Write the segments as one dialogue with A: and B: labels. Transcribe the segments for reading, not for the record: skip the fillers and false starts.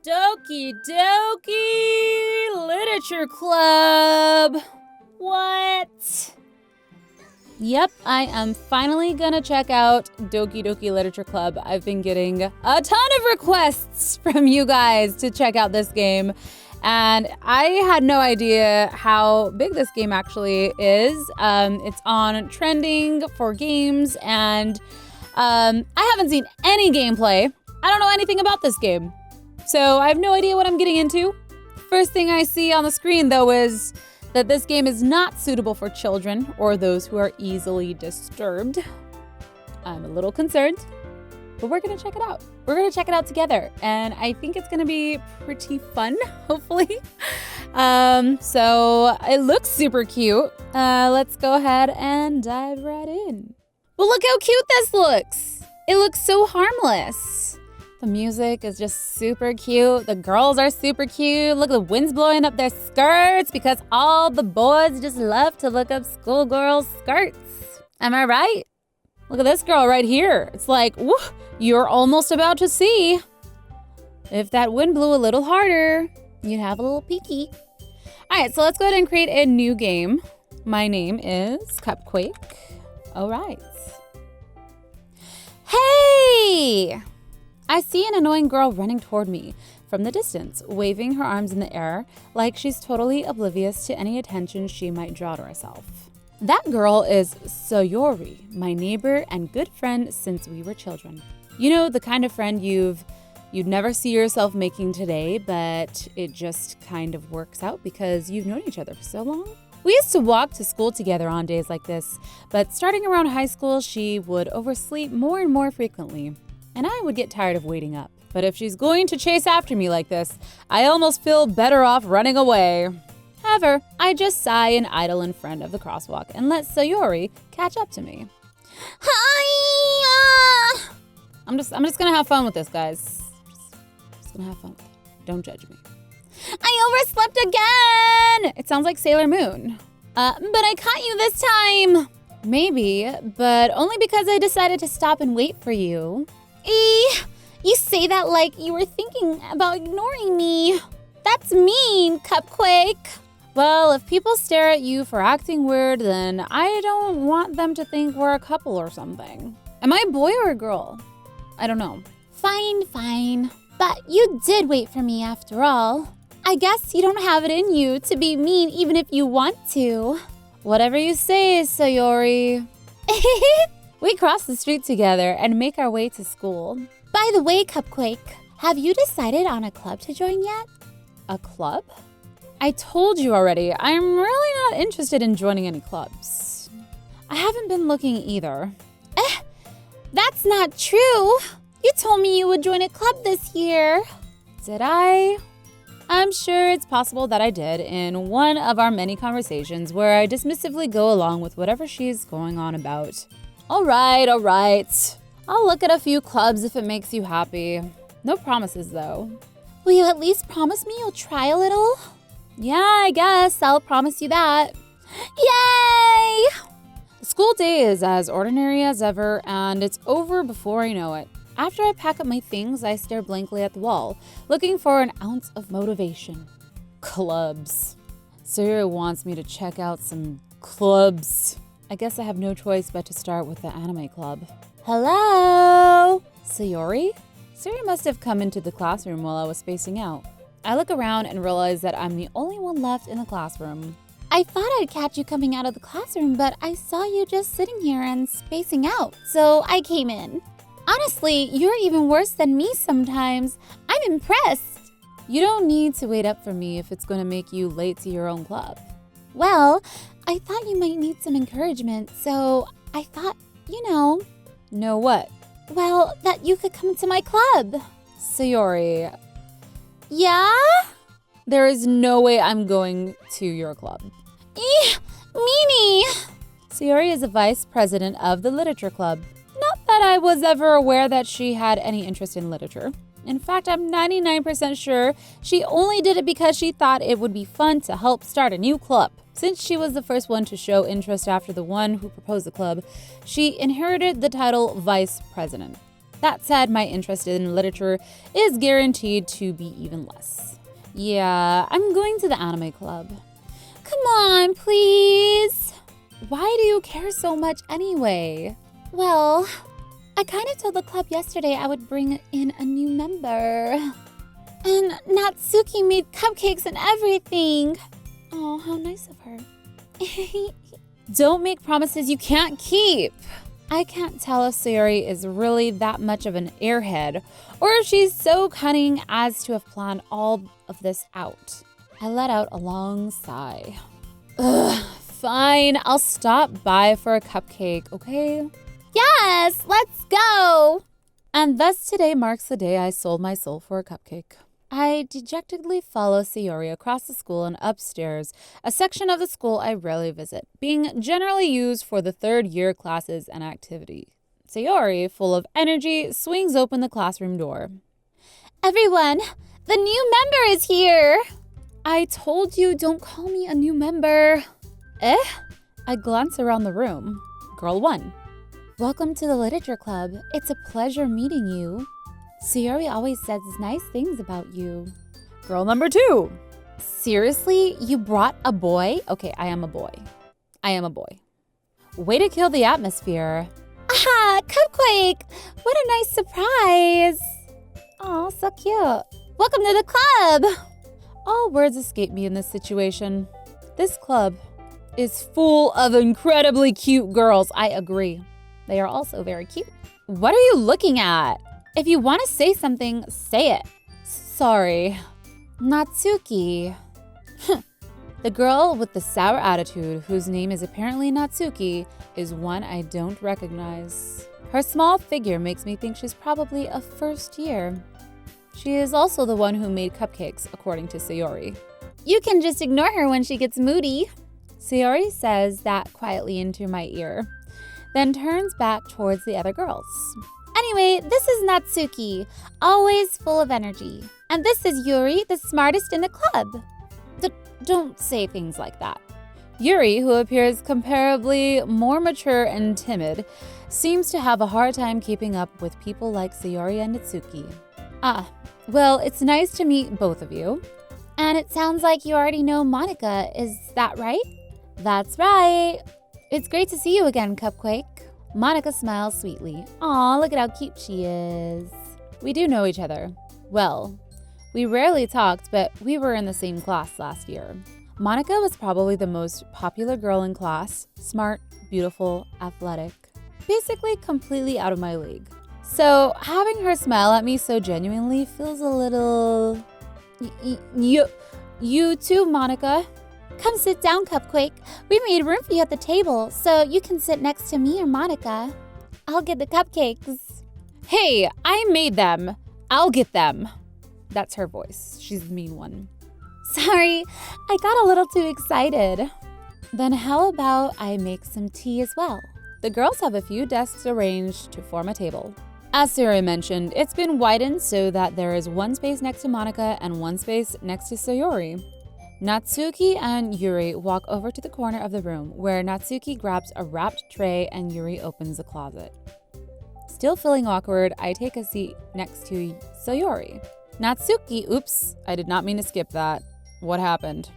A: Doki Doki Literature Club. What? Yep, I am finally gonna check out Doki Doki Literature Club. I've been getting a ton of requests from you guys to check out this game, and I had no idea how big this game actually is. It's on trending for games, and I haven't seen any gameplay. I don't know anything about this game, so I have no idea what I'm getting into. First thing I see on the screen, though, is that this game is not suitable for children or those who are easily disturbed. I'm a little concerned, but we're gonna check it out. We're gonna check it out together, and I think it's gonna be pretty fun, hopefully. So it looks super cute. Let's go ahead and dive right in. But look how cute this looks. It looks so harmless. The music is just super cute. The girls are super cute. Look, the wind's blowing up their skirts because all the boys just love to look up schoolgirls' skirts. Am I right? Look at this girl right here. It's like, woo, you're almost about to see. If that wind blew a little harder, you'd have a little peeky. All right, so let's go ahead and create a new game. My name is Cupquake. All right. Hey! I see an annoying girl running toward me from the distance, waving her arms in the air like she's totally oblivious to any attention she might draw to herself. That girl is Sayori, my neighbor and good friend since we were children. You know, the kind of friend you'd never see yourself making today, but it just kind of works out because you've known each other for so long. We used to walk to school together on days like this, but starting around high school, she would oversleep more and more frequently, and I would get tired of waiting up. But if she's going to chase after me like this, I almost feel better off running away. However, I just sigh and idle in front of the crosswalk and let Sayori catch up to me. Hi! I'm just gonna have fun with this, guys. Just gonna have fun with it. Don't judge me. I overslept again! It sounds like Sailor Moon. But I caught you this time. Maybe, but only because I decided to stop and wait for you. You say that like you were thinking about ignoring me. That's mean, Cupquake. Well, if people stare at you for acting weird, then I don't want them to think we're a couple or something. Am I a boy or a girl? I don't know. Fine. But you did wait for me after all. I guess you don't have it in you to be mean even if you want to. Whatever you say, Sayori. We cross the street together and make our way to school. By the way, Cupquake, have you decided on a club to join yet? A club? I told you already, I'm really not interested in joining any clubs. I haven't been looking either. That's not true. You told me you would join a club this year. Did I? I'm sure it's possible that I did in one of our many conversations where I dismissively go along with whatever she's going on about. All right. I'll look at a few clubs if it makes you happy. No promises, though. Will you at least promise me you'll try a little? Yeah, I guess I'll promise you that. Yay! The school day is as ordinary as ever, and it's over before I know it. After I pack up my things, I stare blankly at the wall, looking for an ounce of motivation. Clubs. Sayori wants me to check out some clubs. I guess I have no choice but to start with the anime club. Hello? Sayori? Sayori must have come into the classroom while I was spacing out. I look around and realize that I'm the only one left in the classroom. I thought I'd catch you coming out of the classroom, but I saw you just sitting here and spacing out, so I came in. Honestly, you're even worse than me sometimes. I'm impressed. You don't need to wait up for me if it's going to make you late to your own club. Well, I thought you might need some encouragement, so I thought, Know what? Well, that you could come to my club. Sayori. Yeah? There is no way I'm going to your club. Meanie! Sayori is the vice president of the literature club. Not that I was ever aware that she had any interest in literature. In fact, I'm 99% sure she only did it because she thought it would be fun to help start a new club. Since she was the first one to show interest after the one who proposed the club, she inherited the title vice president. That said, my interest in literature is guaranteed to be even less. Yeah, I'm going to the anime club. Come on, please. Why do you care so much anyway? Well, I kind of told the club yesterday I would bring in a new member. And Natsuki made cupcakes and everything. Oh, how nice of her. Don't make promises you can't keep. I can't tell if Sayori is really that much of an airhead or if she's so cunning as to have planned all of this out. I let out a long sigh. Ugh, fine, I'll stop by for a cupcake, okay? Yes, let's go! And thus today marks the day I sold my soul for a cupcake. I dejectedly follow Sayori across the school and upstairs, a section of the school I rarely visit, being generally used for the third-year classes and activity. Sayori, full of energy, swings open the classroom door. Everyone, the new member is here! I told you, don't call me a new member. I glance around the room. Girl 1. Welcome to the Literature Club. It's a pleasure meeting you. Sayori always says nice things about you. Girl number 2. Seriously? You brought a boy? Okay, I am a boy. Way to kill the atmosphere. Ah, Cupquake! What a nice surprise. Oh, so cute. Welcome to the club. All words escape me in this situation. This club is full of incredibly cute girls. I agree. They are also very cute. What are you looking at? If you want to say something, say it. Sorry. Natsuki. The girl with the sour attitude, whose name is apparently Natsuki, is one I don't recognize. Her small figure makes me think she's probably a first year. She is also the one who made cupcakes, according to Sayori. You can just ignore her when she gets moody. Sayori says that quietly into my ear, then turns back towards the other girls. Anyway, this is Natsuki, always full of energy. And this is Yuri, the smartest in the club. Don't say things like that. Yuri, who appears comparably more mature and timid, seems to have a hard time keeping up with people like Sayori and Natsuki. Ah, well, it's nice to meet both of you. And it sounds like you already know Monica, is that right? That's right. It's great to see you again, Cupquake. Monica smiles sweetly. Aw, look at how cute she is. We do know each other. Well, we rarely talked, but we were in the same class last year. Monica was probably the most popular girl in class, smart, beautiful, athletic, basically completely out of my league. So having her smile at me so genuinely feels a little... You too, Monica. Come sit down, Cupquake. We made room for you at the table, so you can sit next to me or Monica. I'll get the cupcakes. Hey, I made them. I'll get them. That's her voice. She's the mean one. Sorry, I got a little too excited. Then how about I make some tea as well? The girls have a few desks arranged to form a table. As Sayori mentioned, it's been widened so that there is one space next to Monica and one space next to Sayori. Natsuki and Yuri walk over to the corner of the room, where Natsuki grabs a wrapped tray and Yuri opens the closet. Still feeling awkward, I take a seat next to Sayori. Natsuki, oops, I did not mean to skip that. What happened?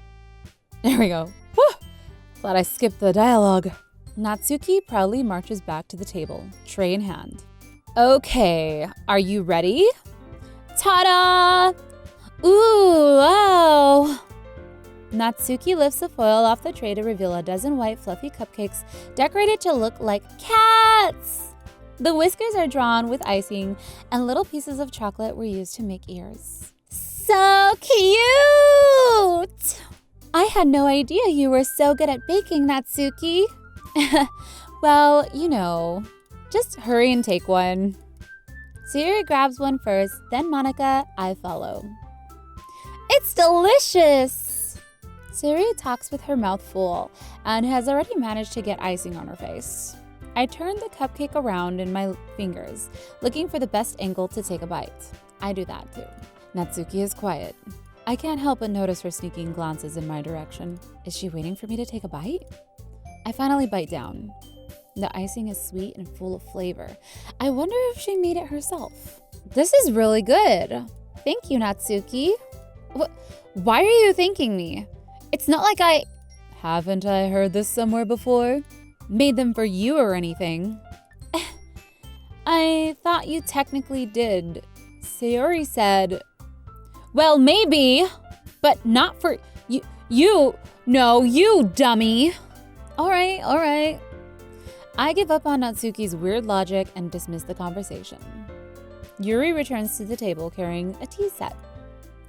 A: There we go. Whew! Thought I skipped the dialogue. Natsuki proudly marches back to the table, tray in hand. Okay, are you ready? Ta-da! Ooh, wow! Natsuki lifts the foil off the tray to reveal a dozen white fluffy cupcakes decorated to look like cats. The whiskers are drawn with icing and little pieces of chocolate were used to make ears. So cute! I had no idea you were so good at baking, Natsuki. Well, you know, just hurry and take one. Sayori grabs one first, then Monica, I follow. It's delicious! Sayori talks with her mouth full and has already managed to get icing on her face. I turn the cupcake around in my fingers, looking for the best angle to take a bite. I do that too. Natsuki is quiet. I can't help but notice her sneaking glances in my direction. Is she waiting for me to take a bite? I finally bite down. The icing is sweet and full of flavor. I wonder if she made it herself. This is really good. Thank you, Natsuki. Why are you thanking me? It's not like I... Haven't I heard this somewhere before? Made them for you or anything. I thought you technically did. Sayori said... Well, maybe, but not for you. No, you dummy. All right. I give up on Natsuki's weird logic and dismiss the conversation. Yuri returns to the table carrying a tea set.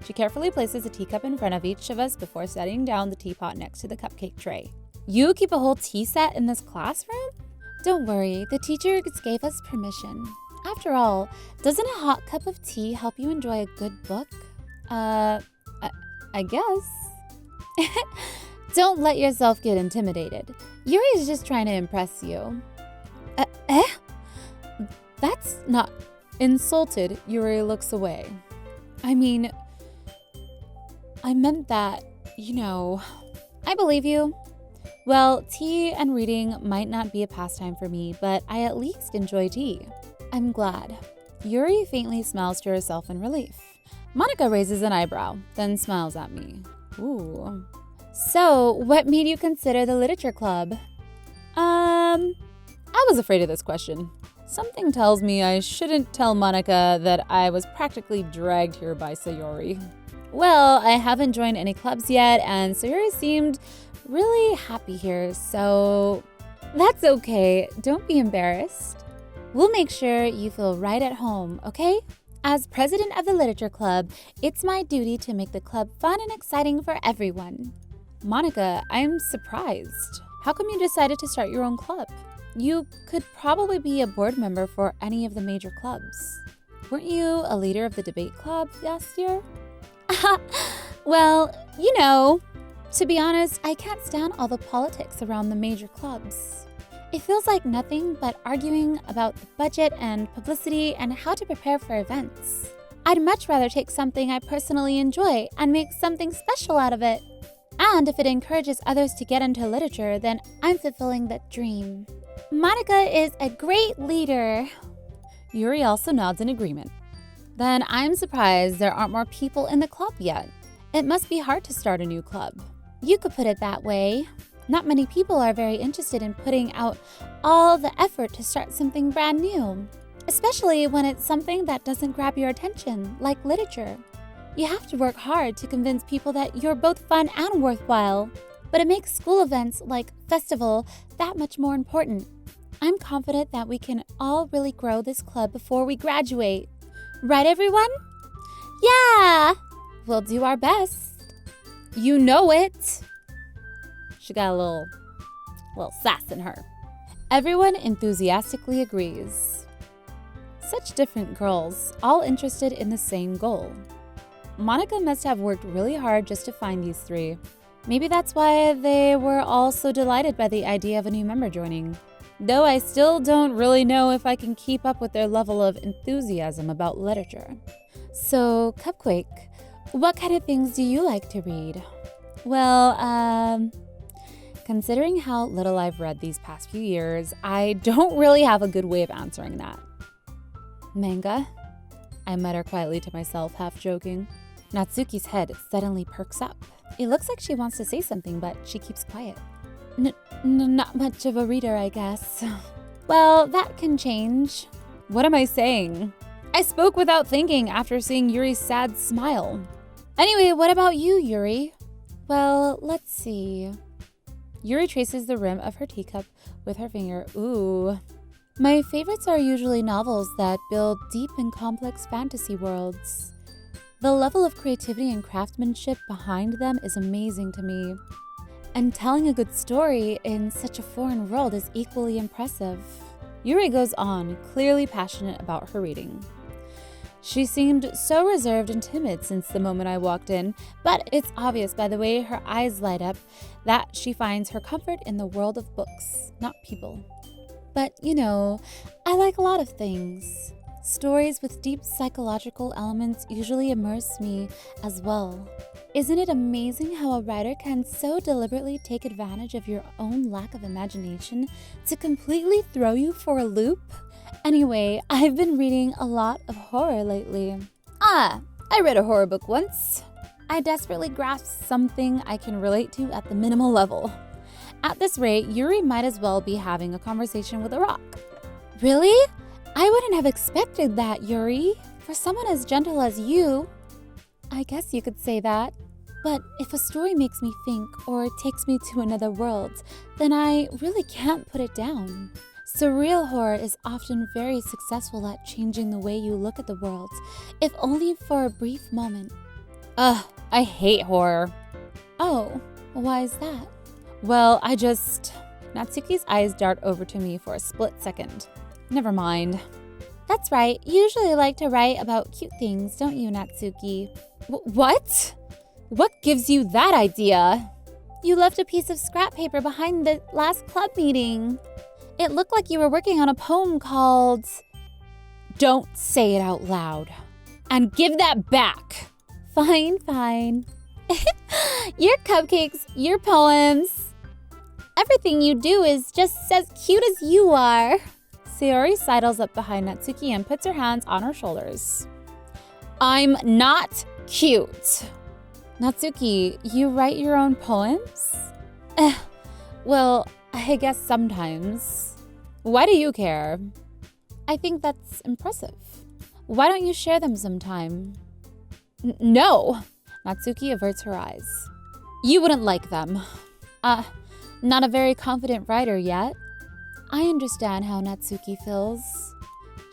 A: She carefully places a teacup in front of each of us before setting down the teapot next to the cupcake tray. You keep a whole tea set in this classroom? Don't worry, the teacher gave us permission. After all, doesn't a hot cup of tea help you enjoy a good book? I guess. Don't let yourself get intimidated. Yuri is just trying to impress you. That's not... Insulted, Yuri looks away. I mean, I meant that, I believe you. Well, tea and reading might not be a pastime for me, but I at least enjoy tea. I'm glad. Yuri faintly smiles to herself in relief. Monica raises an eyebrow, then smiles at me. Ooh. So, what made you consider the literature club? I was afraid of this question. Something tells me I shouldn't tell Monica that I was practically dragged here by Sayori. Well, I haven't joined any clubs yet, and Sayori seemed really happy here, so that's okay. Don't be embarrassed. We'll make sure you feel right at home, okay? As president of the literature club, it's my duty to make the club fun and exciting for everyone. Monica, I'm surprised. How come you decided to start your own club? You could probably be a board member for any of the major clubs. Weren't you a leader of the debate club last year? Well, to be honest, I can't stand all the politics around the major clubs. It feels like nothing but arguing about the budget and publicity and how to prepare for events. I'd much rather take something I personally enjoy and make something special out of it. And if it encourages others to get into literature, then I'm fulfilling that dream. Monica is a great leader. Yuri also nods in agreement. Then I'm surprised there aren't more people in the club yet. It must be hard to start a new club. You could put it that way. Not many people are very interested in putting out all the effort to start something brand new, especially when it's something that doesn't grab your attention, like literature. You have to work hard to convince people that you're both fun and worthwhile, but it makes school events like festival that much more important. I'm confident that we can all really grow this club before we graduate. Right, everyone? Yeah! We'll do our best. You know it. She got a little sass in her. Everyone enthusiastically agrees. Such different girls, all interested in the same goal. Monica must have worked really hard just to find these three. Maybe that's why they were all so delighted by the idea of a new member joining. Though I still don't really know if I can keep up with their level of enthusiasm about literature. So, Cupquake, what kind of things do you like to read? Well, considering how little I've read these past few years, I don't really have a good way of answering that. Manga? I mutter quietly to myself, half joking. Natsuki's head suddenly perks up. It looks like she wants to say something, but she keeps quiet. Not much of a reader, I guess. Well, that can change. What am I saying? I spoke without thinking after seeing Yuri's sad smile. Anyway, what about you, Yuri? Well, let's see. Yuri traces the rim of her teacup with her finger. Ooh. My favorites are usually novels that build deep and complex fantasy worlds. The level of creativity and craftsmanship behind them is amazing to me. And telling a good story in such a foreign world is equally impressive. Yuri goes on, clearly passionate about her reading. She seemed so reserved and timid since the moment I walked in, but it's obvious by the way her eyes light up that she finds her comfort in the world of books, not people. But, I like a lot of things. Stories with deep psychological elements usually immerse me as well. Isn't it amazing how a writer can so deliberately take advantage of your own lack of imagination to completely throw you for a loop? Anyway, I've been reading a lot of horror lately. I read a horror book once. I desperately grasped something I can relate to at the minimal level. At this rate, Yuri might as well be having a conversation with a rock. Really? I wouldn't have expected that, Yuri. For someone as gentle as you, I guess you could say that. But if a story makes me think or takes me to another world, then I really can't put it down. Surreal horror is often very successful at changing the way you look at the world, if only for a brief moment. I hate horror. Oh, why is that? Well, Natsuki's eyes dart over to me for a split second. Never mind. That's right, you usually like to write about cute things, don't you, Natsuki? What? What gives you that idea? You left a piece of scrap paper behind the last club meeting. It looked like you were working on a poem called... Don't say it out loud. And give that back. Fine. Your cupcakes, your poems. Everything you do is just as cute as you are. Sayori sidles up behind Natsuki and puts her hands on her shoulders. I'm not cute. Natsuki, you write your own poems? Well, I guess sometimes. Why do you care? I think that's impressive. Why don't you share them sometime? No. Natsuki averts her eyes. You wouldn't like them. Not a very confident writer yet. I understand how Natsuki feels.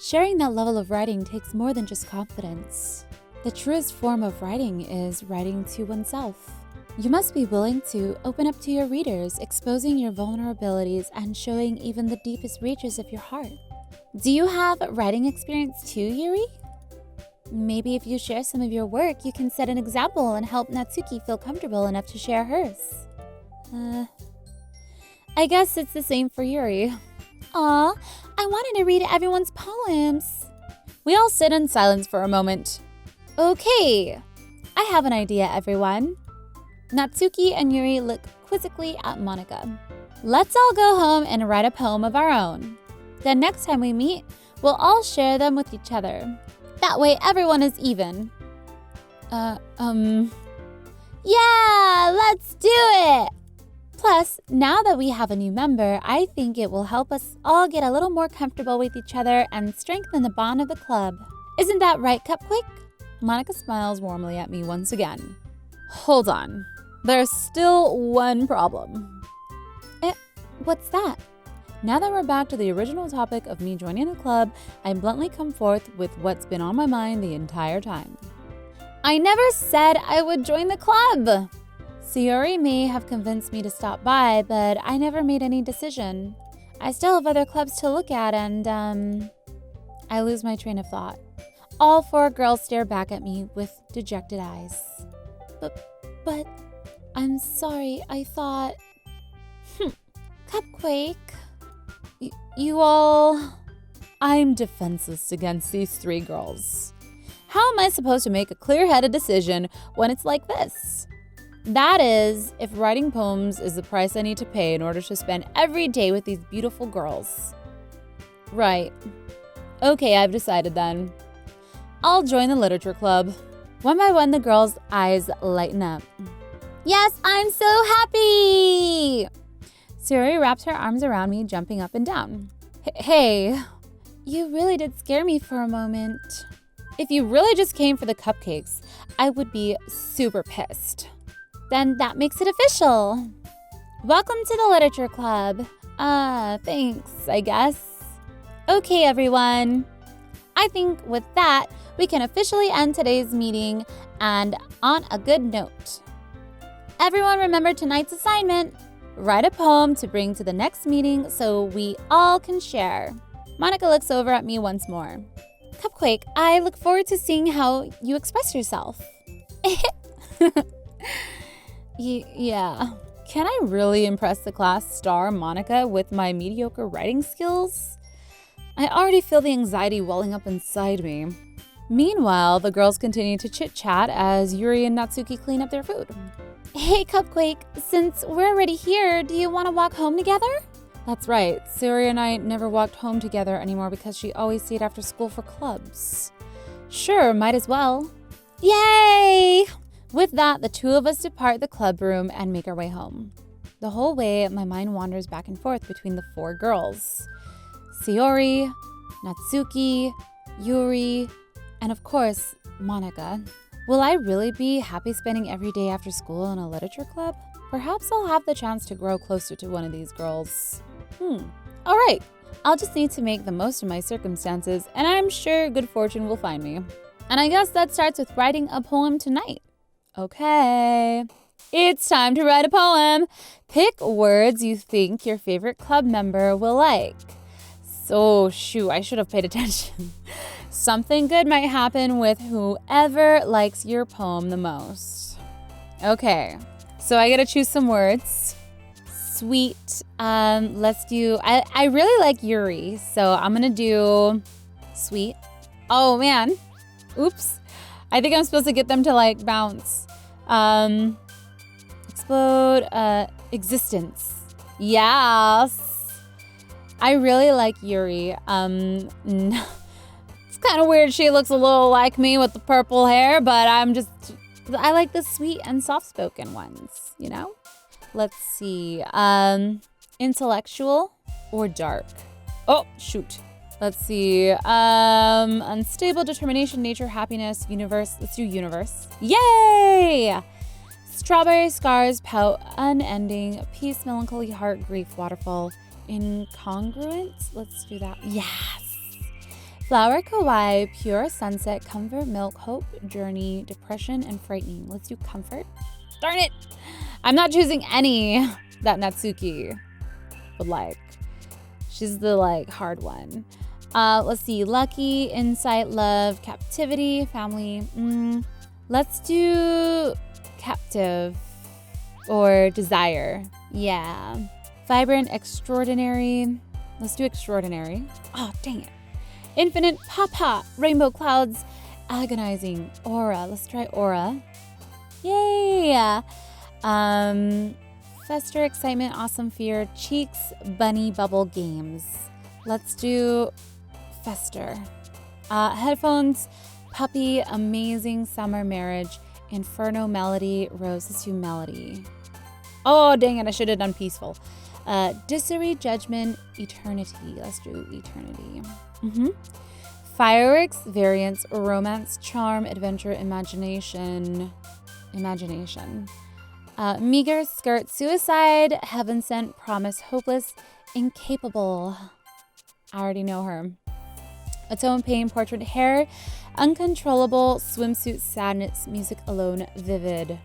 A: Sharing that level of writing takes more than just confidence. The truest form of writing is writing to oneself. You must be willing to open up to your readers, exposing your vulnerabilities and showing even the deepest reaches of your heart. Do you have writing experience too, Yuri? Maybe if you share some of your work, you can set an example and help Natsuki feel comfortable enough to share hers. I guess it's the same for Yuri. Aw, I wanted to read everyone's poems. We all sit in silence for a moment. Okay, I have an idea, everyone. Natsuki and Yuri look quizzically at Monika. Let's all go home and write a poem of our own. Then next time we meet, we'll all share them with each other. That way everyone is even. Yeah, let's do it! Plus, now that we have a new member, I think it will help us all get a little more comfortable with each other and strengthen the bond of the club. Isn't that right, Cupquake? Monika smiles warmly at me once again. Hold on. There's still one problem. What's that? Now that we're back to the original topic of me joining the club, I bluntly come forth with what's been on my mind the entire time. I never said I would join the club! Sayori may have convinced me to stop by, but I never made any decision. I still have other clubs to look at and, I lose my train of thought. All four girls stare back at me with dejected eyes. But, I'm sorry, I thought... Cupquake... You all... I'm defenseless against these three girls. How am I supposed to make a clear-headed decision when it's like this? That is, if writing poems is the price I need to pay in order to spend every day with these beautiful girls. Right. Okay, I've decided then. I'll join the literature club. One by one, the girls' eyes lighten up. Yes, I'm so happy! Sayori wraps her arms around me, jumping up and down. Hey, you really did scare me for a moment. If you really just came for the cupcakes, I would be super pissed. Then that makes it official. Welcome to the literature club. Thanks, I guess. Okay, everyone. I think with that, we can officially end today's meeting and on a good note. Everyone remember tonight's assignment. Write a poem to bring to the next meeting so we all can share. Monika looks over at me once more. Cupquake, I look forward to seeing how you express yourself. Yeah. Can I really impress the class star Monika with my mediocre writing skills? I already feel the anxiety welling up inside me. Meanwhile, the girls continue to chit-chat as Yuri and Natsuki clean up their food. Hey, Cupquake, since we're already here, do you want to walk home together? That's right. Sayori and I never walked home together anymore because she always stayed after school for clubs. Sure, might as well. Yay! With that, the two of us depart the club room and make our way home. The whole way, my mind wanders back and forth between the four girls. Sayori, Natsuki, Yuri, and of course, Monika. Will I really be happy spending every day after school in a literature club? Perhaps I'll have the chance to grow closer to one of these girls. All right, I'll just need to make the most of my circumstances, and I'm sure good fortune will find me. And I guess that starts with writing a poem tonight. Okay, it's time to write a poem. Pick words you think your favorite club member will like. So, shoot, I should have paid attention. Something good might happen with whoever likes your poem the most. Okay, so I gotta choose some words. Sweet. Let's do, I really like Yuri, so I'm gonna do sweet. Oh man, oops. I think I'm supposed to get them to like bounce. Explode, existence. Yes. I really like Yuri. It's kind of weird she looks a little like me with the purple hair, but I like the sweet and soft-spoken ones, you know? Let's see. Intellectual or dark? Oh, shoot. Let's see. Unstable, determination, nature, happiness, universe. Let's do universe. Yay! Strawberry, scars, pout, unending, peace, melancholy, heart, grief, waterfall. Incongruent? Let's do that. Yes! Flower, kawaii, pure, sunset, comfort, milk, hope, journey, depression, and frightening. Let's do comfort. Darn it! I'm not choosing any that Natsuki would like. She's the like hard one. Let's see. Lucky, insight, love, captivity, family. Let's do captive or desire. Yeah. Vibrant, extraordinary. Let's do extraordinary. Oh, dang it. Infinite, papa, rainbow clouds, agonizing, aura. Let's try aura. Yay! Fester, excitement, awesome, fear, cheeks, bunny, bubble, games. Let's do fester. Headphones, puppy, amazing, summer, marriage, inferno, melody, rose. Let's do melody. Oh, dang it, I should have done peaceful. Disarray, judgment, eternity. Let's do eternity. Fireworks, variance, romance, charm, adventure, imagination. Meager, skirt, suicide, heaven sent, promise, hopeless, incapable. I already know her. Atone, pain, portrait, hair, uncontrollable, swimsuit, sadness, music, alone, vivid.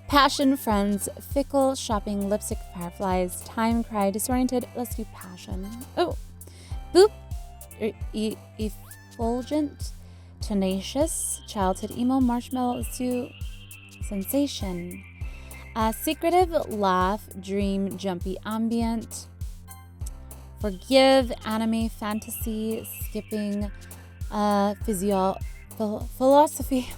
A: Passion, friends, fickle, shopping, lipstick, fireflies, time, cry, disoriented. Let's do passion. Oh, boop, effulgent, tenacious, childhood, emo, marshmallow. Let's do sensation. Secretive, laugh, dream, jumpy, ambient. Forgive, anime, fantasy, skipping, philosophy.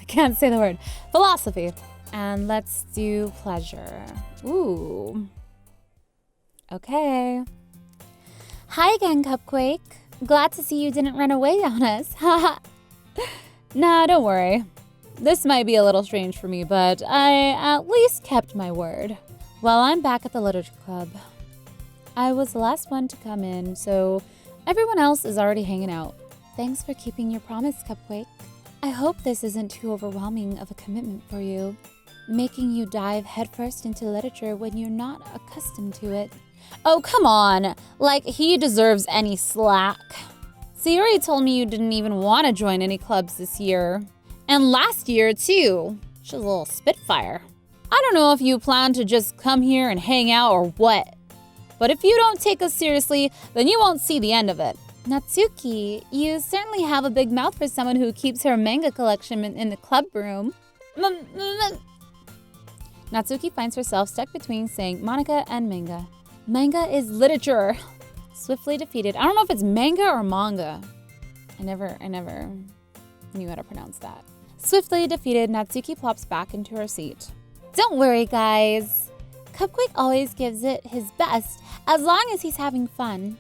A: I can't say the word. Philosophy. And let's do pleasure. Ooh. Okay. Hi again, Cupquake. Glad to see you didn't run away on us. Haha. Nah, don't worry. This might be a little strange for me, but I at least kept my word. Well, I'm back at the literature club. I was the last one to come in, so everyone else is already hanging out. Thanks for keeping your promise, Cupquake. I hope this isn't too overwhelming of a commitment for you, making you dive headfirst into literature when you're not accustomed to it. Oh, come on. Like, he deserves any slack. Sayori told me you didn't even want to join any clubs this year. And last year, too. She's a little spitfire. I don't know if you plan to just come here and hang out or what. But if you don't take us seriously, then you won't see the end of it. Natsuki, you certainly have a big mouth for someone who keeps her manga collection in the club room. Natsuki finds herself stuck between saying Monika and manga. Manga is literature. Swiftly defeated. I don't know if it's manga or manga. I never knew how to pronounce that. Swiftly defeated, Natsuki plops back into her seat. Don't worry, guys. Cupquake always gives it his best as long as he's having fun.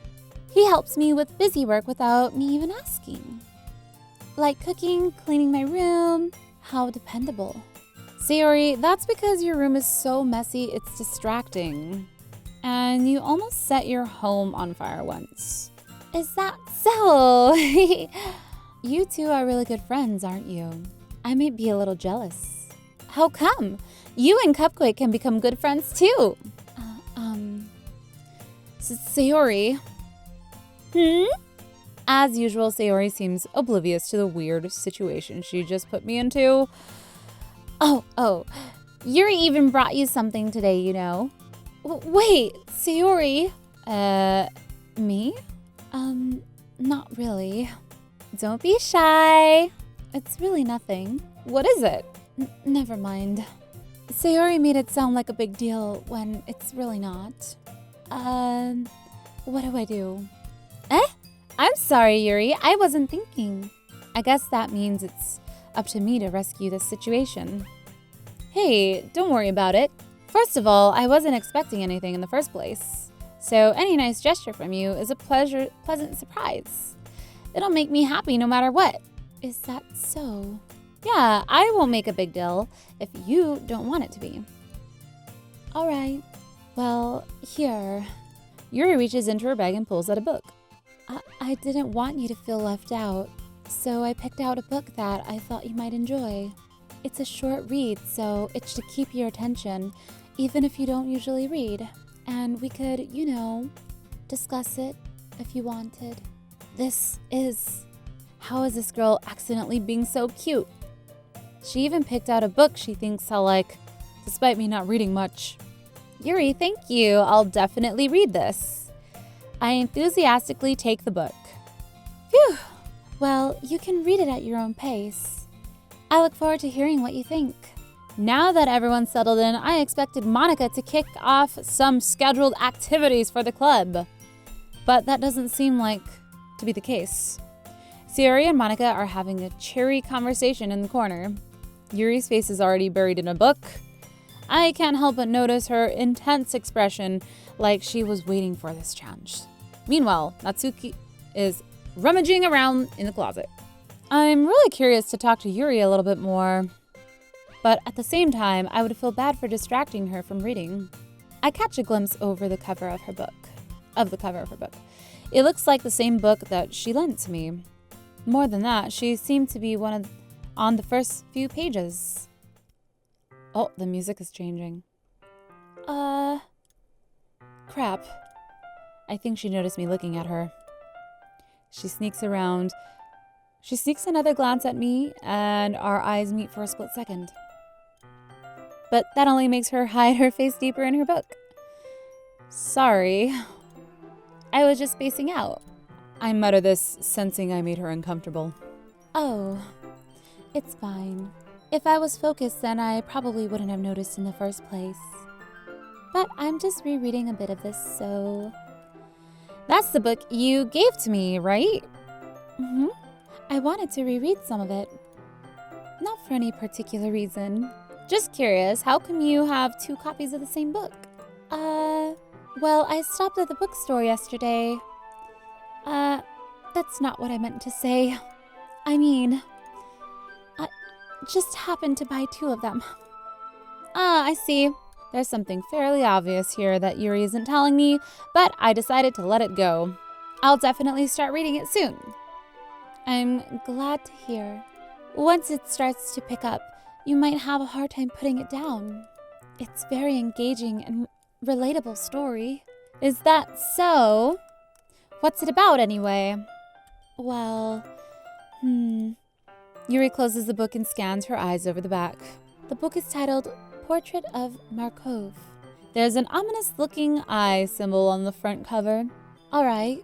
A: He helps me with busy work without me even asking. Like cooking, cleaning my room. How dependable. Sayori, that's because your room is so messy it's distracting. And you almost set your home on fire once. Is that so? You two are really good friends, aren't you? I might be a little jealous. How come? You and Cupquake can become good friends too. Sayori. As usual, Sayori seems oblivious to the weird situation she just put me into. Oh, Yuri even brought you something today, you know. Wait, Sayori. Me? Not really. Don't be shy. It's really nothing. What is it? Never mind. Sayori made it sound like a big deal when it's really not. What do I do? I'm sorry, Yuri. I wasn't thinking. I guess that means it's up to me to rescue this situation. Hey, don't worry about it. First of all, I wasn't expecting anything in the first place. So any nice gesture from you is a pleasant surprise. It'll make me happy no matter what. Is that so? Yeah, I won't make a big deal if you don't want it to be. All right. Well, here. Yuri reaches into her bag and pulls out a book. I didn't want you to feel left out, so I picked out a book that I thought you might enjoy. It's a short read, so it's to keep your attention, even if you don't usually read. And we could, discuss it if you wanted. How is this girl accidentally being so cute? She even picked out a book she thinks I'll like, despite me not reading much. Yuri, thank you. I'll definitely read this. I enthusiastically take the book. Phew. Well, you can read it at your own pace. I look forward to hearing what you think. Now that everyone's settled in, I expected Monica to kick off some scheduled activities for the club. But that doesn't seem like to be the case. Sayori and Monica are having a cheery conversation in the corner. Yuri's face is already buried in a book. I can't help but notice her intense expression, like she was waiting for this challenge. Meanwhile, Natsuki is rummaging around in the closet. I'm really curious to talk to Yuri a little bit more, but at the same time, I would feel bad for distracting her from reading. I catch a glimpse over the cover of her book. It looks like the same book that she lent to me. More than that, she seemed to be on the first few pages. Oh, the music is changing. Crap. I think she noticed me looking at her. She sneaks around. She sneaks another glance at me, and our eyes meet for a split second. But that only makes her hide her face deeper in her book. Sorry. I was just spacing out. I mutter this, sensing I made her uncomfortable. Oh, it's fine. If I was focused, then I probably wouldn't have noticed in the first place. But I'm just rereading a bit of this, so... That's the book you gave to me, right? Mm-hmm. I wanted to reread some of it. Not for any particular reason. Just curious, how come you have 2 copies of the same book? Well, I stopped at the bookstore yesterday. That's not what I meant to say. I mean, I just happened to buy 2 of them. I see. There's something fairly obvious here that Yuri isn't telling me, but I decided to let it go. I'll definitely start reading it soon. I'm glad to hear. Once it starts to pick up, you might have a hard time putting it down. It's very engaging and relatable story. Is that so? What's it about anyway? Well, Yuri closes the book and scans her eyes over the back. The book is titled Portrait of Markov. There's an ominous-looking eye symbol on the front cover. All right.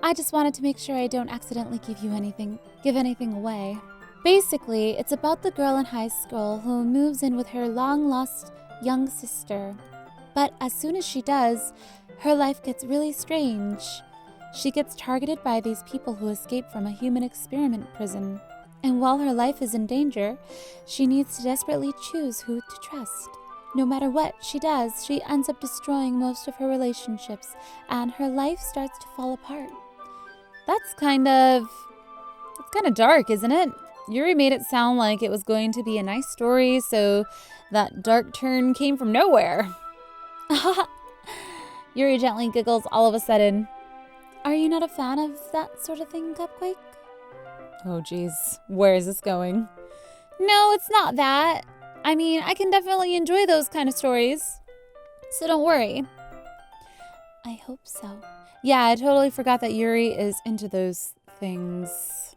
A: I just wanted to make sure I don't accidentally give anything away. Basically, it's about the girl in high school who moves in with her long-lost young sister. But as soon as she does, her life gets really strange. She gets targeted by these people who escape from a human experiment prison. And while her life is in danger, she needs to desperately choose who to trust. No matter what she does, she ends up destroying most of her relationships, and her life starts to fall apart. That's kind of dark, isn't it? Yuri made it sound like it was going to be a nice story, so that dark turn came from nowhere. Yuri gently giggles all of a sudden. Are you not a fan of that sort of thing, Cupquake? Oh geez, where is this going? No, it's not that. I mean, I can definitely enjoy those kind of stories. So don't worry. I hope so. Yeah, I totally forgot that Yuri is into those things.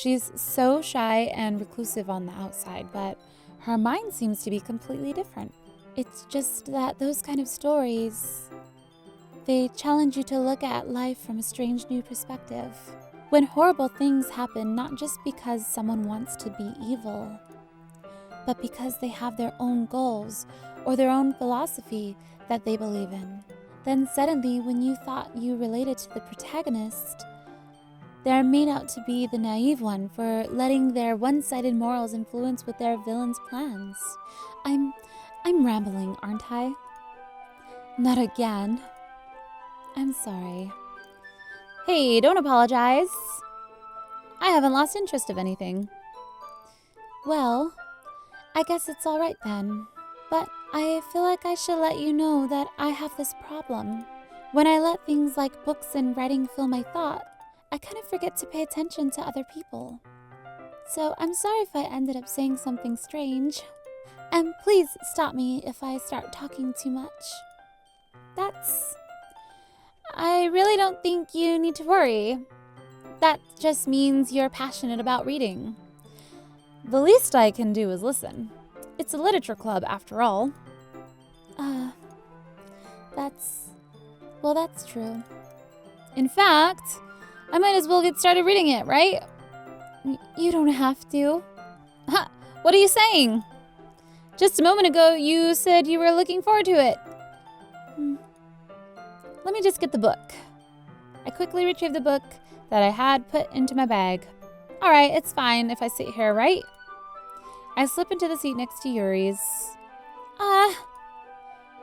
A: She's so shy and reclusive on the outside, but her mind seems to be completely different. It's just that those kind of stories, they challenge you to look at life from a strange new perspective. When horrible things happen, not just because someone wants to be evil, but because they have their own goals or their own philosophy that they believe in. Then suddenly, when you thought you related to the protagonist, they're made out to be the naive one for letting their one-sided morals influence with their villain's plans. I'm rambling, aren't I? Not again. I'm sorry. Hey, don't apologize. I haven't lost interest of anything. Well, I guess it's all right then. But I feel like I should let you know that I have this problem. When I let things like books and writing fill my thought, I kind of forget to pay attention to other people. So I'm sorry if I ended up saying something strange. And please stop me if I start talking too much. I really don't think you need to worry. That just means you're passionate about reading. The least I can do is listen. It's a literature club after all. That's true. In fact, I might as well get started reading it, right? You don't have to. Ha! What are you saying? Just a moment ago, you said you were looking forward to it. Let me just get the book. I quickly retrieved the book that I had put into my bag. All right, it's fine if I sit here, right? I slip into the seat next to Yuri's.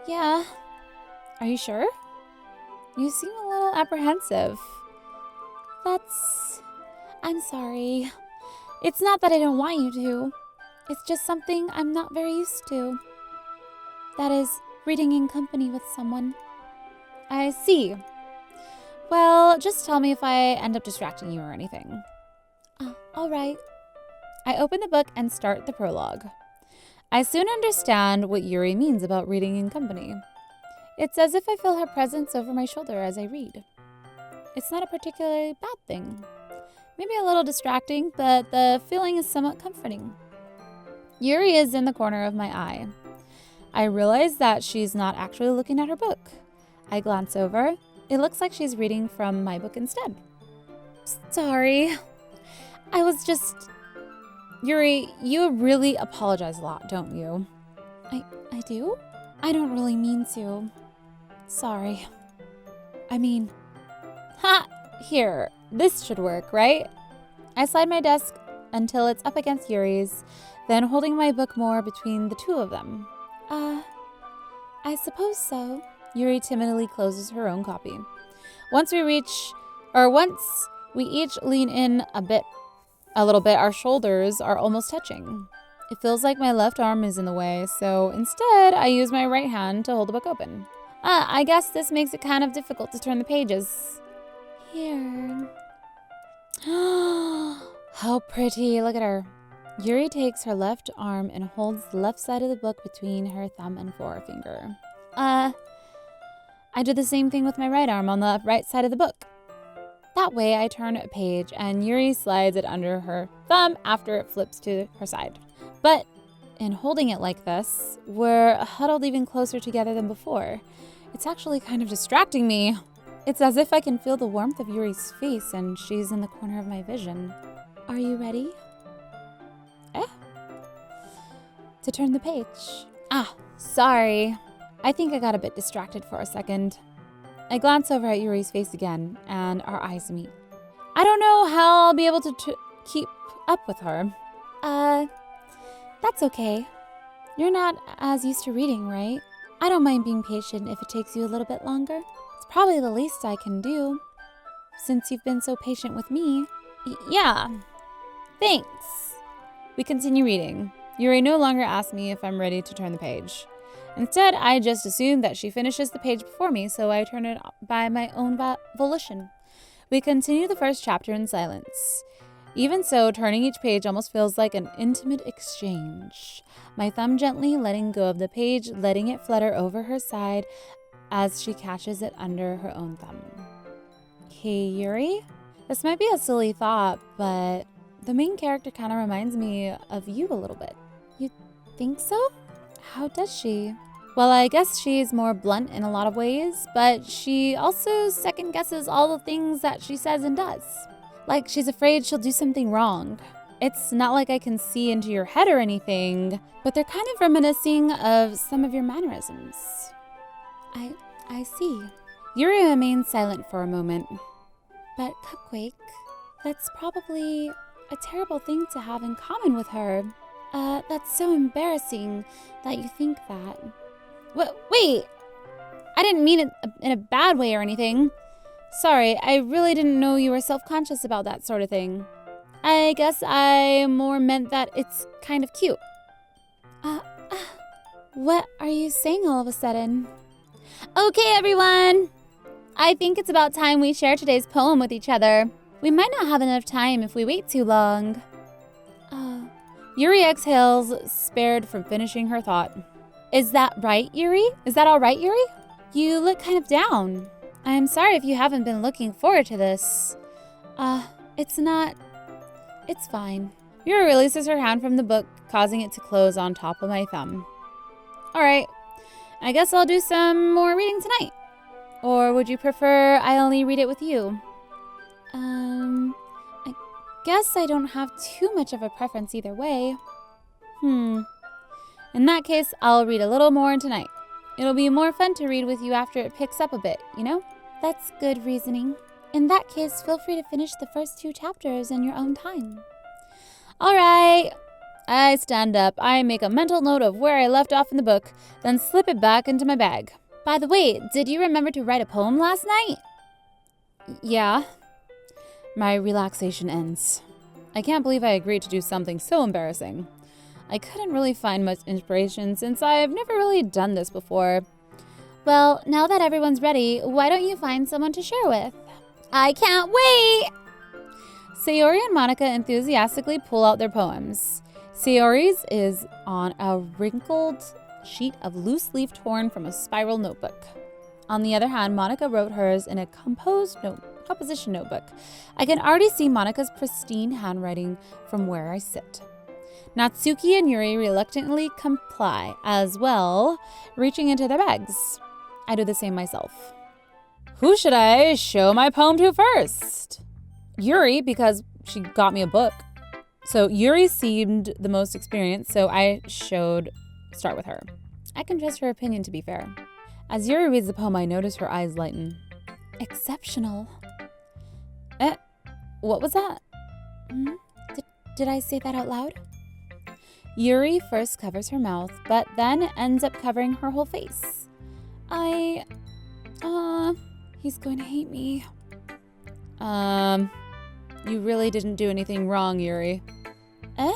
A: Yeah. Are you sure? You seem a little apprehensive. I'm sorry. It's not that I don't want you to. It's just something I'm not very used to. That is, reading in company with someone. I see. Well, just tell me if I end up distracting you or anything. All right. I open the book and start the prologue. I soon understand what Yuri means about reading in company. It's as if I feel her presence over my shoulder as I read. It's not a particularly bad thing. Maybe a little distracting, but the feeling is somewhat comforting. Yuri is in the corner of my eye. I realize that she's not actually looking at her book. I glance over. It looks like she's reading from my book instead. Sorry. Yuri, you really apologize a lot, don't you? I do? I don't really mean to. Sorry. Here, this should work, right? I slide my desk until it's up against Yuri's, then holding my book more between the two of them. I suppose so. Yuri timidly closes her own copy. Once we each lean in a little bit, our shoulders are almost touching. It feels like my left arm is in the way, so instead I use my right hand to hold the book open. I guess this makes it kind of difficult to turn the pages. Here. How pretty, look at her. Yuri takes her left arm and holds the left side of the book between her thumb and forefinger. I do the same thing with my right arm on the right side of the book. That way I turn a page and Yuri slides it under her thumb after it flips to her side. But in holding it like this, we're huddled even closer together than before. It's actually kind of distracting me. It's as if I can feel the warmth of Yuri's face and she's in the corner of my vision. Are you ready? To turn the page. Sorry. I think I got a bit distracted for a second. I glance over at Yuri's face again, and our eyes meet. I don't know how I'll be able to keep up with her. That's okay. You're not as used to reading, right? I don't mind being patient if it takes you a little bit longer. It's probably the least I can do, since you've been so patient with me. Yeah, thanks. We continue reading. Yuri no longer asks me if I'm ready to turn the page. Instead, I just assume that she finishes the page before me, so I turn it by my own volition. We continue the first chapter in silence. Even so, turning each page almost feels like an intimate exchange. My thumb gently letting go of the page, letting it flutter over her side as she catches it under her own thumb. Hey, Yuri? This might be a silly thought, but the main character kind of reminds me of you a little bit. You think so? How does she? Well, I guess she's more blunt in a lot of ways, but she also second guesses all the things that she says and does. Like she's afraid she'll do something wrong. It's not like I can see into your head or anything, but they're kind of reminiscing of some of your mannerisms. I see. Yuri remains silent for a moment. But Cupquake, that's probably a terrible thing to have in common with her. That's so embarrassing that you think that. Wait! I didn't mean it in a bad way or anything. Sorry, I really didn't know you were self-conscious about that sort of thing. I guess I more meant that it's kind of cute. What are you saying all of a sudden? Okay, everyone! I think it's about time we share today's poem with each other. We might not have enough time if we wait too long. Yuri exhales, spared from finishing her thought. Is that right, Yuri? Is that all right, Yuri? You look kind of down. I'm sorry if you haven't been looking forward to this. It's not. It's fine. Yuri releases her hand from the book, causing it to close on top of my thumb. All right, I guess I'll do some more reading tonight. Or would you prefer I only read it with you? I guess I don't have too much of a preference either way. In that case, I'll read a little more tonight. It'll be more fun to read with you after it picks up a bit, you know? That's good reasoning. In that case, feel free to finish the first 2 chapters in your own time. All right. I stand up. I make a mental note of where I left off in the book, then slip it back into my bag. By the way, did you remember to write a poem last night? Yeah. My relaxation ends. I can't believe I agreed to do something so embarrassing. I couldn't really find much inspiration since I've never really done this before. Well, now that everyone's ready, why don't you find someone to share with? I can't wait! Sayori and Monica enthusiastically pull out their poems. Sayori's is on a wrinkled sheet of loose leaf torn from a spiral notebook. On the other hand, Monica wrote hers in a composition notebook. I can already see Monica's pristine handwriting from where I sit. Natsuki and Yuri reluctantly comply as well, reaching into their bags. I do the same myself. Who should I show my poem to first? Yuri, because she got me a book. So Yuri seemed the most experienced, so I start with her. I can trust her opinion, to be fair. As Yuri reads the poem, I notice her eyes lighten. Exceptional. What was that? Did I say that out loud? Yuri first covers her mouth, but then ends up covering her whole face. He's going to hate me. You really didn't do anything wrong, Yuri. I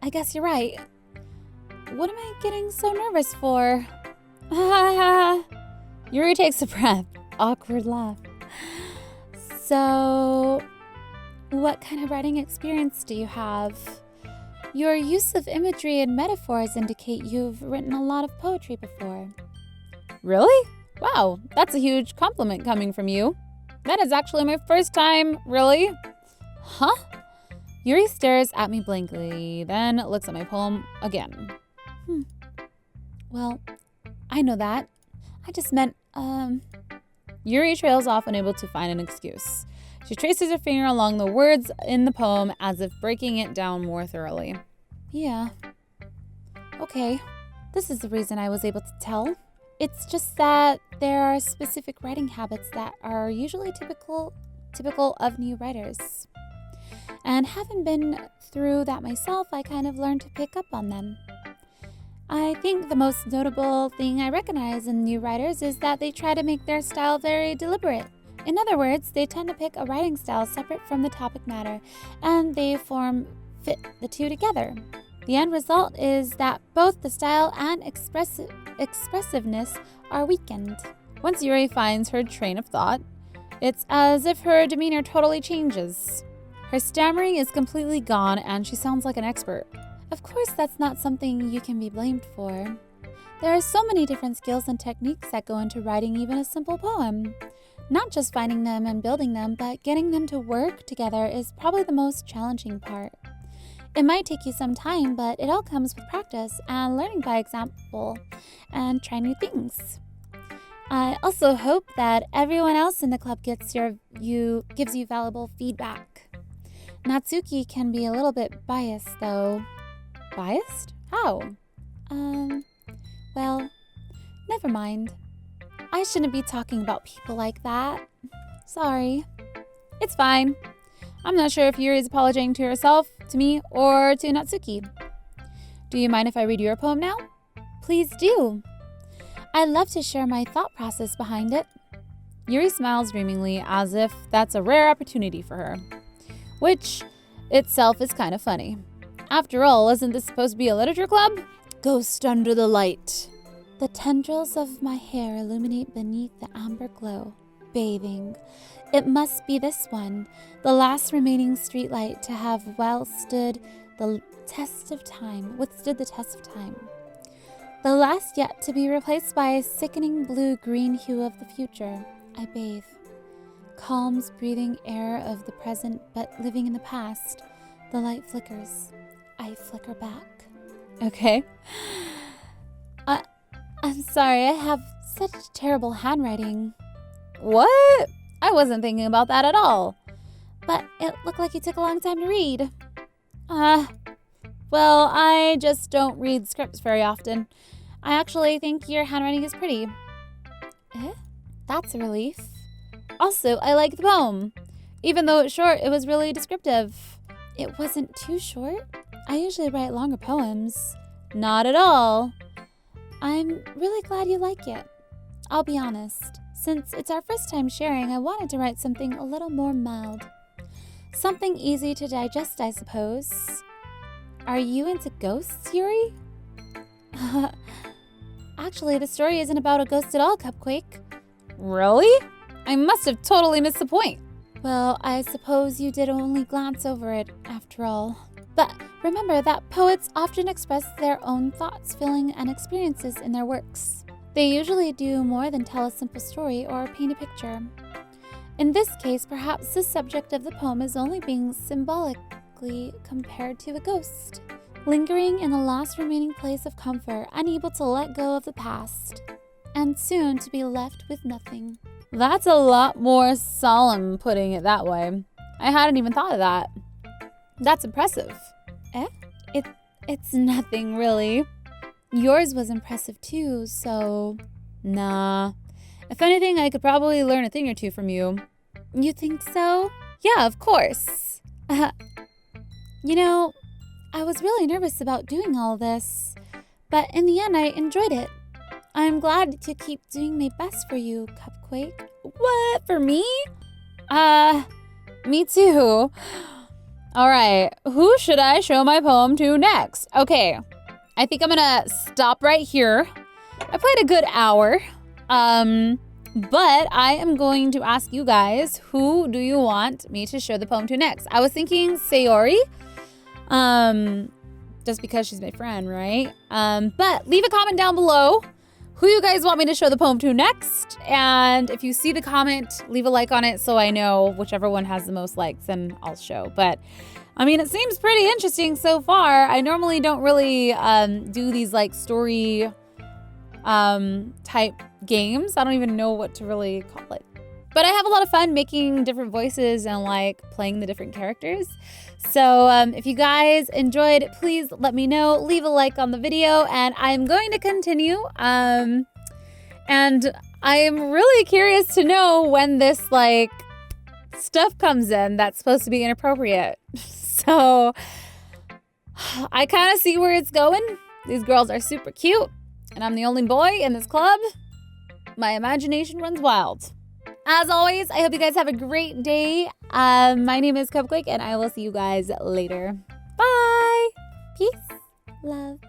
A: guess you're right. What am I getting so nervous for? Yuri takes a breath. Awkward laugh. So, what kind of writing experience do you have? Your use of imagery and metaphors indicate you've written a lot of poetry before. Really? Wow, that's a huge compliment coming from you. That is actually my first time, really? Huh? Yuri stares at me blankly, then looks at my poem again. Well, I know that. I just meant, Yuri trails off, unable to find an excuse. She traces her finger along the words in the poem as if breaking it down more thoroughly. Yeah. Okay. This is the reason I was able to tell. It's just that there are specific writing habits that are usually typical of new writers. And having been through that myself, I kind of learned to pick up on them. I think the most notable thing I recognize in new writers is that they try to make their style very deliberate. In other words, they tend to pick a writing style separate from the topic matter, and they fit the two together. The end result is that both the style and expressiveness are weakened. Once Yuri finds her train of thought, it's as if her demeanor totally changes. Her stammering is completely gone and she sounds like an expert. Of course, that's not something you can be blamed for. There are so many different skills and techniques that go into writing even a simple poem. Not just finding them and building them, but getting them to work together is probably the most challenging part. It might take you some time, but it all comes with practice and learning by example and try new things. I also hope that everyone else in the club gives you valuable feedback. Natsuki can be a little bit biased, though. Biased? How? Well, never mind. I shouldn't be talking about people like that. Sorry. It's fine. I'm not sure if Yuri is apologizing to herself, to me, or to Natsuki. Do you mind if I read your poem now? Please do. I'd love to share my thought process behind it. Yuri smiles dreamingly as if that's a rare opportunity for her, which itself is kind of funny. After all, isn't this supposed to be a literature club? Ghost under the light. The tendrils of my hair illuminate beneath the amber glow. Bathing. It must be this one, the last remaining streetlight to have withstood the test of time. The last yet to be replaced by a sickening blue-green hue of the future. I bathe. Calms breathing air of the present, but living in the past. The light flickers. I flicker back. Okay. I'm sorry, I have such terrible handwriting. What? I wasn't thinking about that at all. But it looked like you took a long time to read. Well, I just don't read scripts very often. I actually think your handwriting is pretty. That's a relief. Also, I like the poem. Even though it's short, it was really descriptive. It wasn't too short. I usually write longer poems. Not at all. I'm really glad you like it. I'll be honest. Since it's our first time sharing, I wanted to write something a little more mild. Something easy to digest, I suppose. Are you into ghosts, Yuri? Actually, the story isn't about a ghost at all, Cupquake. Really? I must have totally missed the point. Well, I suppose you did only glance over it, after all. But remember that poets often express their own thoughts, feelings, and experiences in their works. They usually do more than tell a simple story or paint a picture. In this case, perhaps the subject of the poem is only being symbolically compared to a ghost, lingering in the last remaining place of comfort, unable to let go of the past, and soon to be left with nothing. That's a lot more solemn, putting it that way. I hadn't even thought of that. That's impressive. It's nothing, really. Yours was impressive too, so... Nah. If anything, I could probably learn a thing or two from you. You think so? Yeah, of course. You know, I was really nervous about doing all this, but in the end, I enjoyed it. I'm glad to keep doing my best for you, Cupquake. What? For me? Me too. All right, who should I show my poem to next? Okay, I think I'm gonna stop right here. I played a good hour, but I am going to ask you guys, who do you want me to show the poem to next? I was thinking Sayori, just because she's my friend, right? But leave a comment down below who you guys want me to show the poem to next. And if you see the comment, leave a like on it so I know whichever one has the most likes and I'll show. But I mean, it seems pretty interesting so far. I normally don't really do these like story type games. I don't even know what to really call it. But I have a lot of fun making different voices and like playing the different characters. So if you guys enjoyed, please let me know. Leave a like on the video and I'm going to continue. And I am really curious to know when this, like, stuff comes in that's supposed to be inappropriate. So I kind of see where it's going. These girls are super cute, and I'm the only boy in this club. My imagination runs wild. As always, I hope you guys have a great day. My name is Cupquake, and I will see you guys later. Bye. Peace. Love.